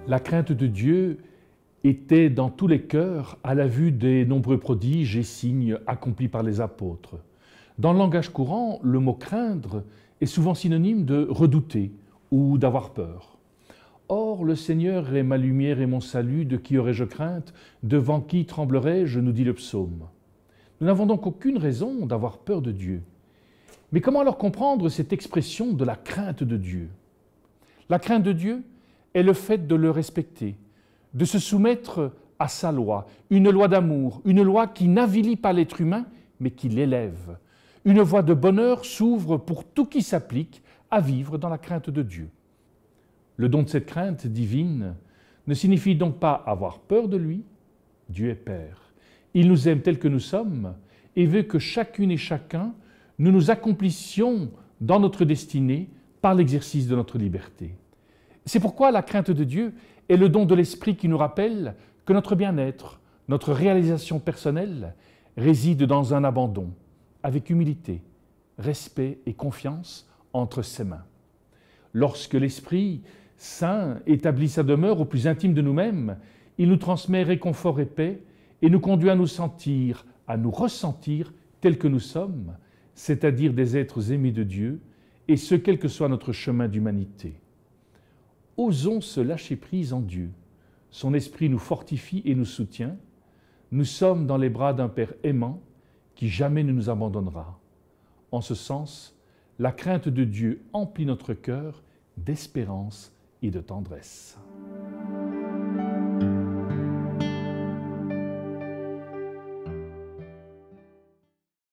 La crainte de Dieu était dans tous les cœurs à la vue des nombreux prodiges et signes accomplis par les apôtres. Dans le langage courant, le mot « craindre » est souvent synonyme de redouter ou d'avoir peur. Or, le Seigneur est ma lumière et mon salut, de qui aurais-je crainte? Devant qui tremblerais-je? Nous dit le psaume. Nous n'avons donc aucune raison d'avoir peur de Dieu. Mais comment alors comprendre cette expression de la crainte de Dieu? La crainte de Dieu est le fait de le respecter, de se soumettre à sa loi, une loi d'amour, une loi qui n'avilit pas l'être humain, mais qui l'élève. Une voie de bonheur s'ouvre pour tout qui s'applique à vivre dans la crainte de Dieu. Le don de cette crainte divine ne signifie donc pas avoir peur de lui. Dieu est Père. Il nous aime tels que nous sommes et veut que chacune et chacun, nous nous accomplissions dans notre destinée par l'exercice de notre liberté. C'est pourquoi la crainte de Dieu est le don de l'Esprit qui nous rappelle que notre bien-être, notre réalisation personnelle réside dans un abandon, avec humilité, respect et confiance entre ses mains. Lorsque l'Esprit Saint établit sa demeure au plus intime de nous-mêmes, il nous transmet réconfort et paix et nous conduit à nous sentir, à nous ressentir tels que nous sommes, c'est-à-dire des êtres aimés de Dieu, et ce, quel que soit notre chemin d'humanité. Osons se lâcher prise en Dieu. Son esprit nous fortifie et nous soutient. Nous sommes dans les bras d'un Père aimant qui jamais ne nous abandonnera. En ce sens, la crainte de Dieu emplit notre cœur d'espérance et de tendresse.